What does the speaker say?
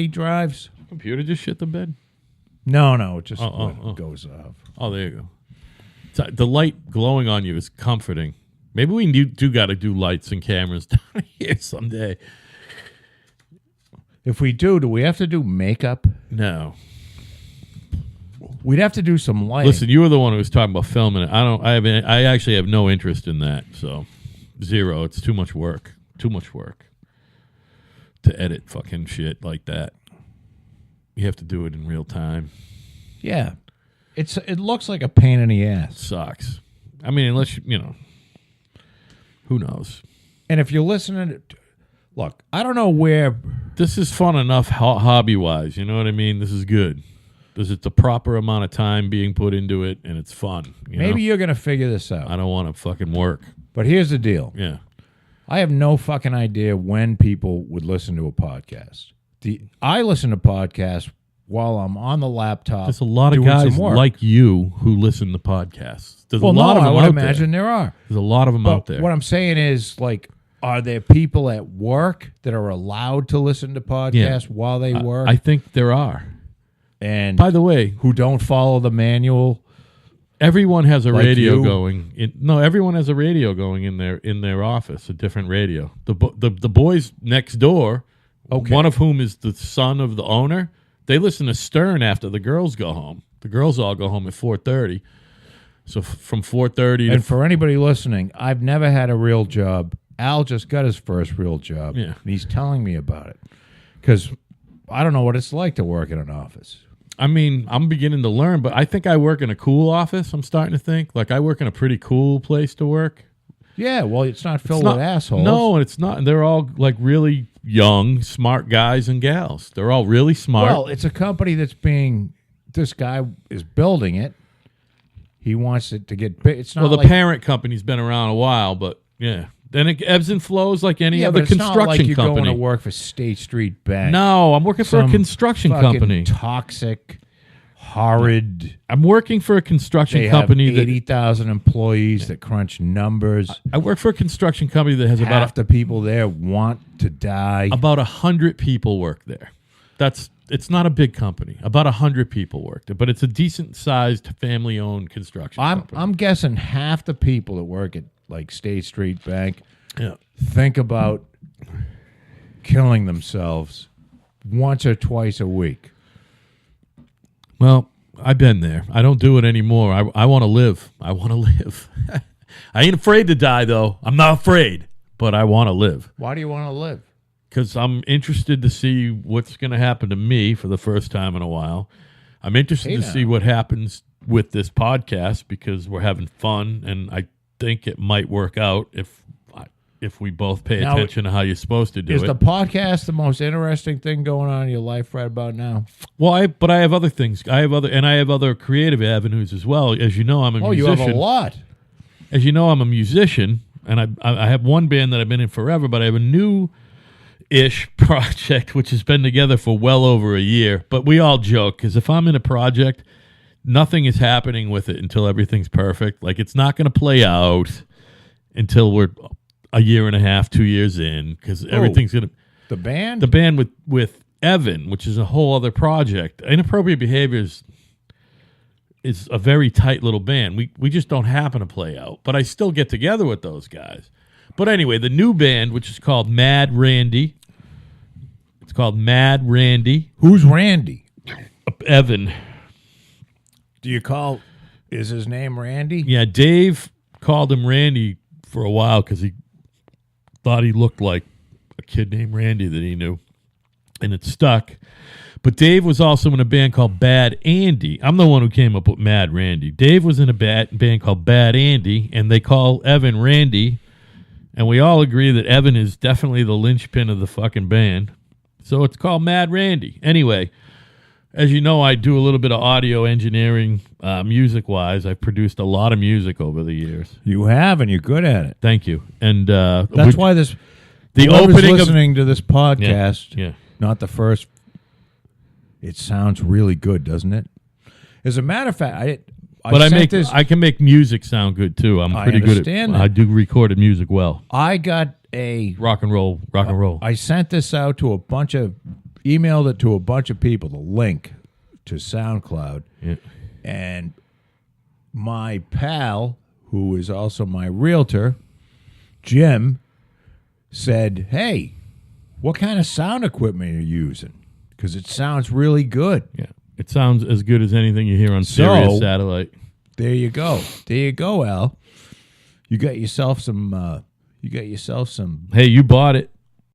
drives? Computer just shit the bed? No, it just Oh. goes off. Oh, there you go. So the light glowing on you is comforting. Maybe we do got to do lights and cameras down here someday. If we do we have to do makeup? No. We'd have to do some lighting. Listen, you were the one who was talking about filming it. I actually have no interest in that. So, zero. It's too much work. Too much work to edit fucking shit like that. You have to do it in real time. Yeah. It looks like a pain in the ass. Sucks. I mean, unless you know, who knows? And if you're listening, look, I don't know where. This is fun enough hobby wise. You know what I mean? This is good. Because it's the proper amount of time being put into it, and it's fun. Maybe you're going to figure this out. I don't want to fucking work. But here's the deal. Yeah. I have no fucking idea when people would listen to a podcast. I listen to podcasts while I'm on the laptop. There's a lot of guys like you who listen to podcasts. There's a lot of them I would out imagine there are. There's a lot of them out there. What I'm saying is, like, are there people at work that are allowed to listen to podcasts while they work? I think there are. And by the way, who don't follow the manual? Everyone has a like radio you? going. Everyone has a radio going in their office, a different radio. The boys next door, one of whom is the son of the owner, they listen to Stern after the girls go home. The girls all go home at 4:30. So from 4:30 and for anybody listening, I've never had a real job. Al just got his first real job. Yeah. And he's telling me about it. Because I don't know what it's like to work in an office. I mean, I'm beginning to learn, but I think I work in a cool office. I'm starting to think. Like, I work in a pretty cool place to work. Yeah, well, it's not filled with assholes. No, and it's not. And they're all, like, really young, smart guys and gals. They're all really smart. Well, it's a company that's this guy is building it. He wants it to get big. It's not the parent company's been around a while, but, yeah. Then it ebbs and flows like any other construction not like you're company. going to work for State Street Bank. No, I'm working for a construction company. Toxic, horrid. I'm working for a construction they company have 80,000 employees that crunch numbers. I work for a construction company that has half the people there want to die. About 100 people work there. It's not a big company. About 100 people work there, but it's a decent sized family owned construction company. I'm guessing half the people that work at like State Street Bank think about killing themselves once or twice a week. Well, I've been there. I don't do it anymore. I want to live. I want to live. I ain't afraid to die, though. I'm not afraid, but I want to live. Why do you want to live? Because I'm interested to see what's going to happen to me for the first time in a while. I'm interested to see what happens with this podcast because we're having fun, and I think it might work out if we both pay attention to how you're supposed to do it. Is the podcast the most interesting thing going on in your life right about now? Well, but I have other things. I have other creative avenues as well. As you know, I'm a musician. Oh, you have a lot. As you know, I'm a musician, and I have one band that I've been in forever, but I have a new-ish project which has been together for well over a year. But we all joke because if I'm in a project, nothing is happening with it until everything's perfect. Like, it's not going to play out until we're a year and a half, 2 years in, because everything's going to... The band? The band with Evan, which is a whole other project. Inappropriate Behaviors is a very tight little band. We just don't happen to play out. But I still get together with those guys. But anyway, the new band, which is called Mad Randy. It's called Mad Randy. Who's Randy? Evan. Is his name Randy? Yeah, Dave called him Randy for a while because he thought he looked like a kid named Randy that he knew. And it stuck. But Dave was also in a band called Bad Andy. I'm the one who came up with Mad Randy. Dave was in a band called Bad Andy, and they call Evan Randy. And we all agree that Evan is definitely the linchpin of the fucking band. So it's called Mad Randy. Anyway, as you know, I do a little bit of audio engineering, music-wise. I've produced a lot of music over the years. You have, and you're good at it. Thank you. And that's why the opening listening to this podcast, – not the first. It sounds really good, doesn't it? As a matter of fact, I can make music sound good too. I'm pretty good at. I do recorded music well. I got a rock and roll. I sent this out to a bunch of emailed it to a bunch of people, the link to SoundCloud. Yeah. And my pal, who is also my realtor, Jim, said, hey, what kind of sound equipment are you using? Because it sounds really good. Yeah. It sounds as good as anything you hear on So- Sirius satellite. There you go. There you go, Al. You got yourself some. Hey, you bought it.